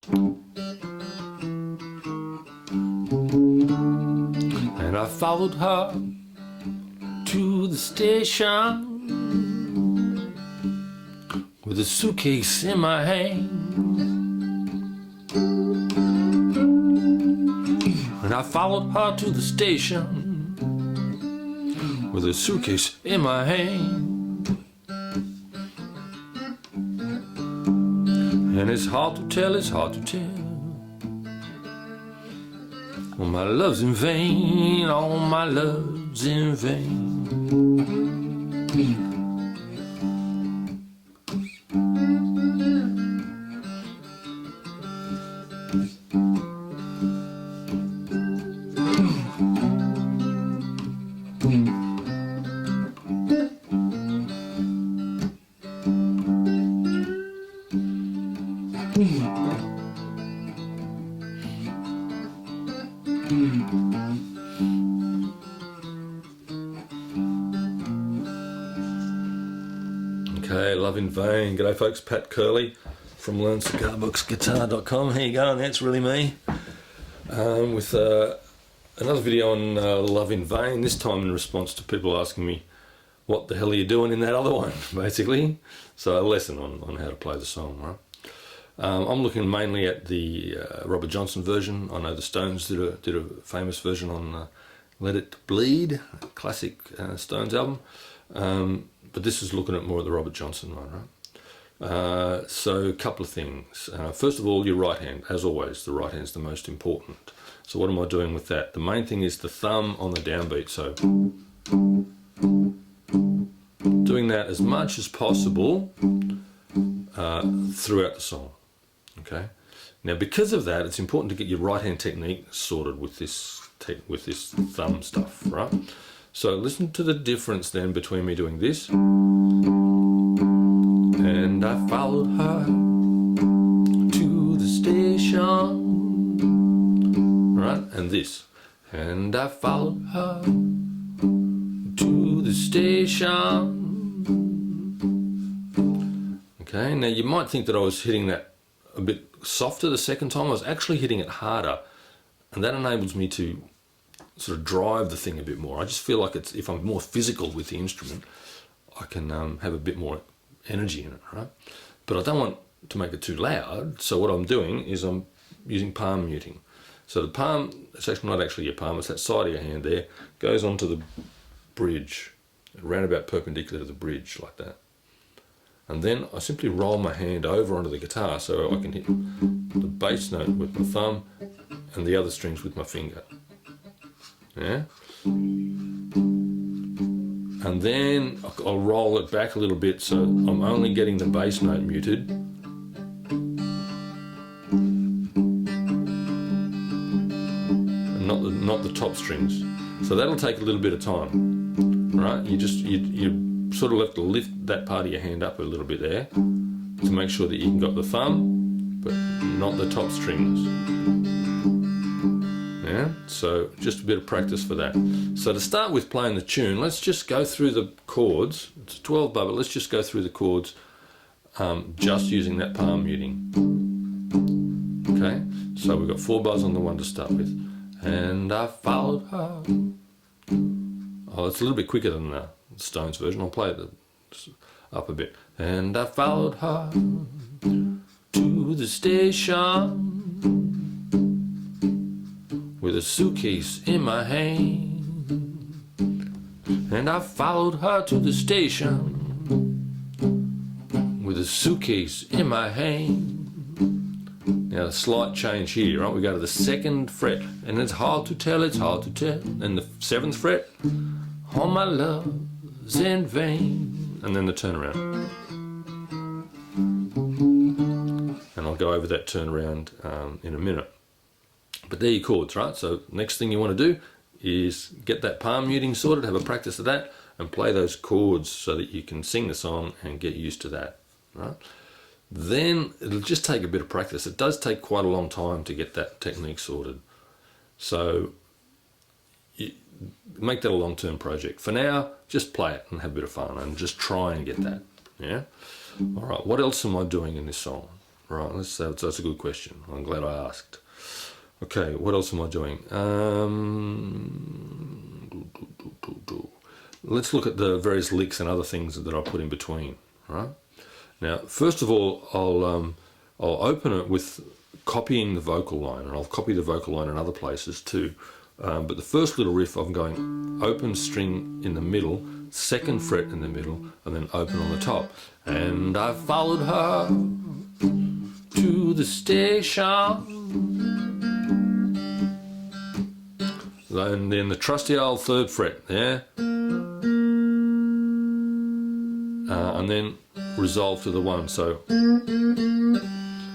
And I followed her to the station with a suitcase in my hand. And I followed her to the station with a suitcase in my hand. And it's hard to tell, it's hard to tell. All my love's in vain, all my love's in vain. Okay, Love in Vain. G'day folks, Pat Curley from LearnCigarBooksGuitar.com. How you going? That's really me. With another video on Love in Vain, this time in response to people asking me what the hell are you doing in that other one, basically. So a lesson on how to play the song, right? I'm looking mainly at the Robert Johnson version. I know the Stones did a famous version on Let It Bleed, a classic Stones album. But this is looking at more of the Robert Johnson one, right? So a couple of things. First of all, your right hand. As always, the right hand's the most important. So what am I doing with that? The main thing is the thumb on the downbeat. So doing that as much as possible throughout the song. Okay. Now, because of that, it's important to get your right hand technique sorted with this thumb stuff, right? So listen to the difference then between me doing this and I followed her to the station, right? And this, and I followed her to the station. Okay, now you might think that I was hitting that a bit softer the second time. I was actually hitting it harder, and that enables me to sort of drive the thing a bit more. I just feel like if I'm more physical with the instrument, I can have a bit more energy in it, right? But I don't want to make it too loud, so what I'm doing is I'm using palm muting. So the palm, it's actually not actually your palm, it's that side of your hand there, goes onto the bridge, around about perpendicular to the bridge, like that. And then I simply roll my hand over onto the guitar so I can hit the bass note with my thumb and the other strings with my finger. Yeah, and then I'll roll it back a little bit so I'm only getting the bass note muted, and not the top strings. So that'll take a little bit of time, right? You sort of have to lift that part of your hand up a little bit there to make sure that you can got the thumb, but not the top strings. Yeah, so just a bit of practice for that. So to start with playing the tune, let's just go through the chords. It's a 12 bar, but let's just go through the chords just using that palm muting. Okay, so we've got 4 bars on the one to start with. And I followed her. Oh, it's a little bit quicker than the Stones version. I'll play it up a bit. And I followed her to the station with a suitcase in my hand. And I followed her to the station with a suitcase in my hand. Now a slight change here, right? We go to the 2nd fret, and it's hard to tell, it's hard to tell. And the 7th fret, all my love's in vain. And then the turnaround. And I'll go over that turnaround in a minute. But there are your chords, right? So next thing you want to do is get that palm muting sorted, have a practice of that, and play those chords so that you can sing the song and get used to that, right? Then it'll just take a bit of practice. It does take quite a long time to get that technique sorted. So make that a long-term project. For now, just play it and have a bit of fun and just try and get that, yeah? All right, what else am I doing in this song? Right, that's a good question. I'm glad I asked. Okay, what else am I doing? Let's look at the various licks and other things that I put in between. Right. Now, first of all, I'll open it with copying the vocal line, and I'll copy the vocal line in other places too. But the first little riff, I'm going open string in the middle, second fret in the middle, and then open on the top. And I followed her to the station. And then the trusty old third fret there. And then resolve to the 1. So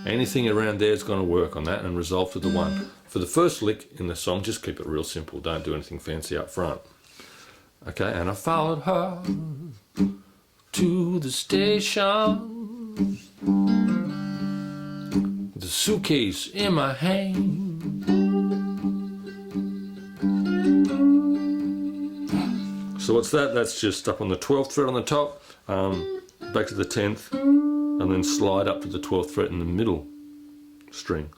anything around there is going to work on that, and resolve to the 1. For the first lick in the song, just keep it real simple. Don't do anything fancy up front. Okay, and I followed her to the station, the suitcase in my hand. So what's that? That's just up on the 12th fret on the top, back to the 10th, and then slide up to the 12th fret in the middle string.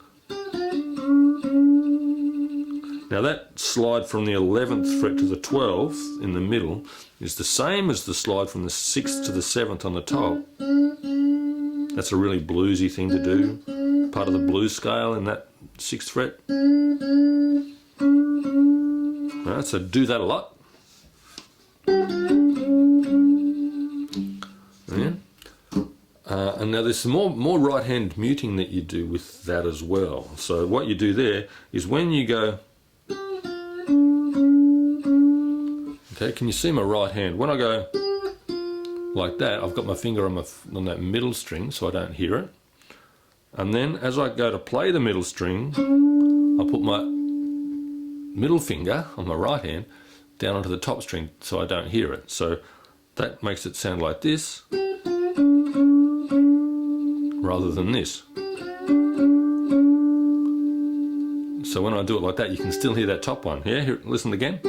Now that slide from the 11th fret to the 12th in the middle is the same as the slide from the 6th to the 7th on the top. That's a really bluesy thing to do, part of the blues scale in that 6th fret. Right, so do that a lot. Yeah. And now there's some more right hand muting that you do with that as well. So what you do there is when you go, okay, can you see my right hand? When I go like that, I've got my finger on that middle string so I don't hear it. And then as I go to play the middle string, I'll put my middle finger on my right hand down onto the top string so I don't hear it. So that makes it sound like this rather than this. So when I do it like that, you can still hear that top one. Yeah, here, listen again.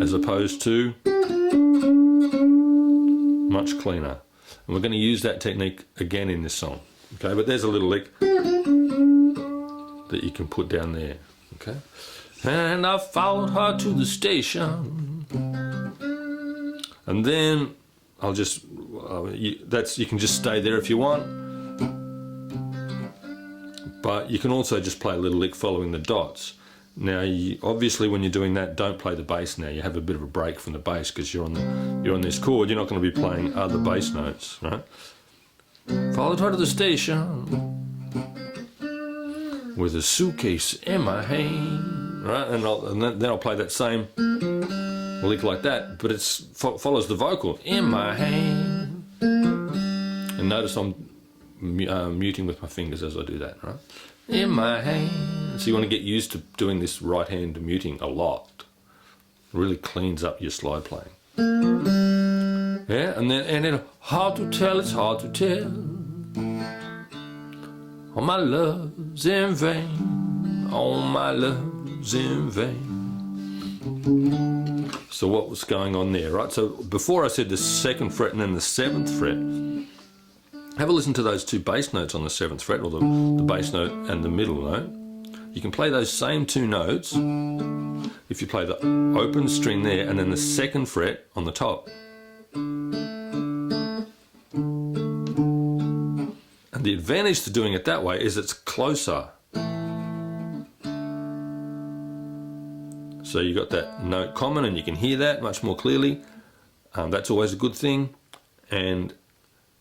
As opposed to much cleaner. And we're going to use that technique again in this song. Okay, but there's a little lick that you can put down there. Okay. And I followed her to the station. And then I'll just, you can just stay there if you want. But you can also just play a little lick following the dots. Now, obviously, when you're doing that, don't play the bass now. You have a bit of a break from the bass because you're on this chord. You're not going to be playing other bass notes, right? Followed her to the station with a suitcase in my hand, right? And then I'll play that same lick like that, but it follows the vocal in my hand. And notice I'm muting with my fingers as I do that, right? In my hand. So you want to get used to doing this right hand muting a lot. It really cleans up your slide playing. Yeah, and then hard to tell, it's hard to tell. All my love's in vain. All my love's in vain. So what was going on there, right? So before I said the 2nd fret and then the 7th fret, have a listen to those two bass notes on the 7th fret, or the bass note and the middle note. You can play those same two notes if you play the open string there and then the 2nd fret on the top. And the advantage to doing it that way is it's closer. So you got that note common and you can hear that much more clearly. That's always a good thing. And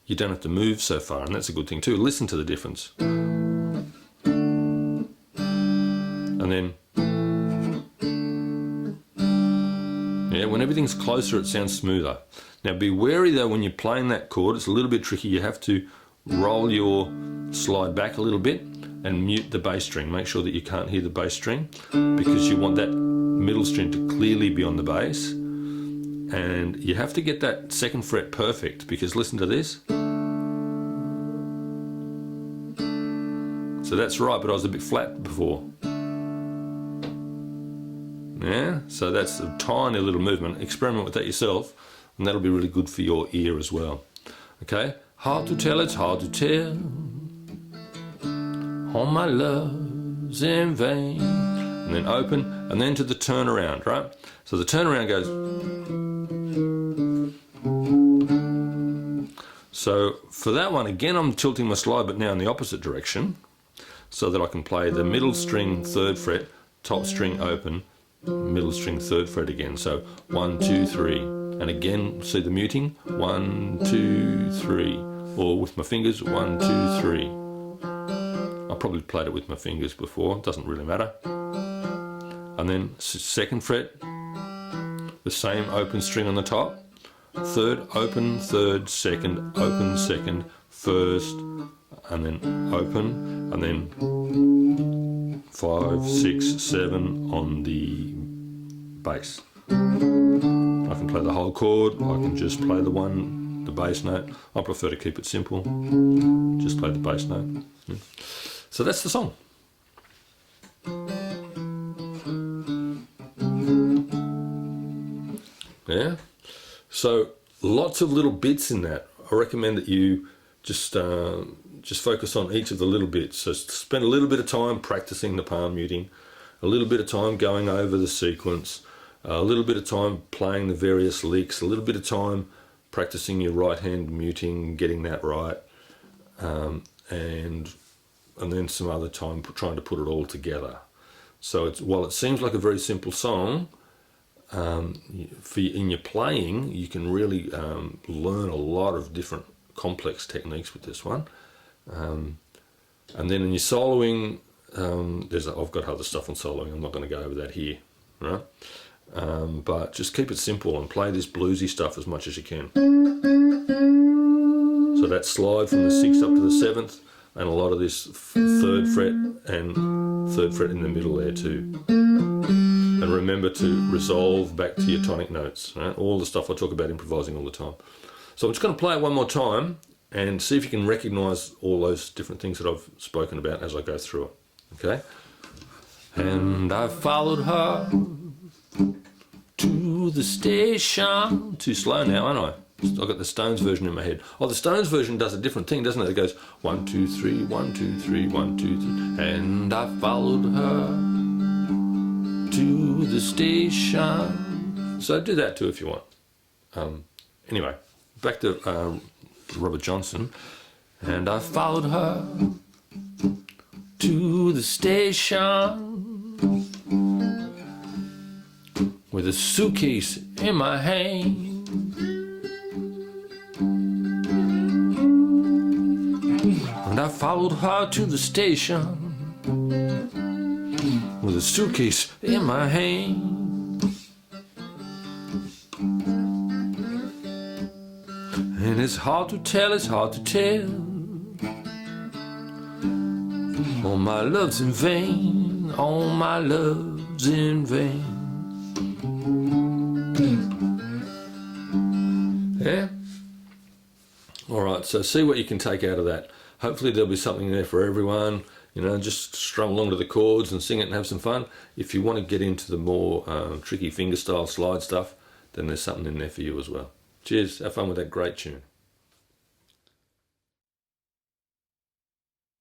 you don't have to move so far, and that's a good thing too. Listen to the difference. And then, yeah, when everything's closer, it sounds smoother. Now be wary though when you're playing that chord, it's a little bit tricky. You have to roll your slide back a little bit and mute the bass string. Make sure that you can't hear the bass string because you want that middle string to clearly be on the bass. And you have to get that 2nd fret perfect because listen to this. So that's right, but I was a bit flat before. Yeah, so that's a tiny little movement. Experiment with that yourself, and that'll be really good for your ear as well. Okay, hard to tell, it's hard to tell. All my love's in vain. And then open, and then to the turnaround, right? So the turnaround goes. So for that one, again, I'm tilting my slide, but now in the opposite direction, so that I can play the middle string 3rd fret, top string open, middle string 3rd fret again. So 1, 2, 3, and again, see the muting? 1, 2, 3, or with my fingers, 1, 2, 3. I probably played it with my fingers before, doesn't really matter. And then 2nd fret, the same open string on the top, 3rd, open, 3rd, 2nd, open, 2nd, 1st, and then open, and then 5, 6, 7 on the bass. I can play the whole chord, I can just play the bass note. I prefer to keep it simple, just play the bass note. So that's the song. Yeah, so lots of little bits in that. I recommend that you just focus on each of the little bits. So spend a little bit of time practicing the palm muting, a little bit of time going over the sequence, a little bit of time playing the various licks, a little bit of time practicing your right hand muting, getting that right, and then some other time trying to put it all together. So while it seems like a very simple song, in your playing, you can really learn a lot of different complex techniques with this one. And then in your soloing, I've got other stuff on soloing. I'm not going to go over that here, right? But just keep it simple and play this bluesy stuff as much as you can. So that slide from the 6th up to the 7th, and a lot of this 3rd fret and 3rd fret in the middle there too. And remember to resolve back to your tonic notes, right? All the stuff I talk about improvising all the time. So I'm just going to play it one more time and see if you can recognize all those different things that I've spoken about as I go through it. Okay? And I followed her to the station. Too slow now, aren't I? I've got the Stones version in my head. Oh, the Stones version does a different thing, doesn't it? It goes 1, 2, 3, 1, 2, 3, 1, 2, 3. And I followed her to the station. So do that too if you want. Anyway, back to Robert Johnson. And I followed her to the station with a suitcase in my hand. And I followed her to the station with a suitcase in my hand. And it's hard to tell, it's hard to tell. All my love's in vain, all my love's in vain. Yeah? Alright, so see what you can take out of that. Hopefully there'll be something there for everyone. You know, just strum along to the chords and sing it and have some fun. If you want to get into the more tricky fingerstyle slide stuff, then there's something in there for you as well. Cheers, have fun with that great tune.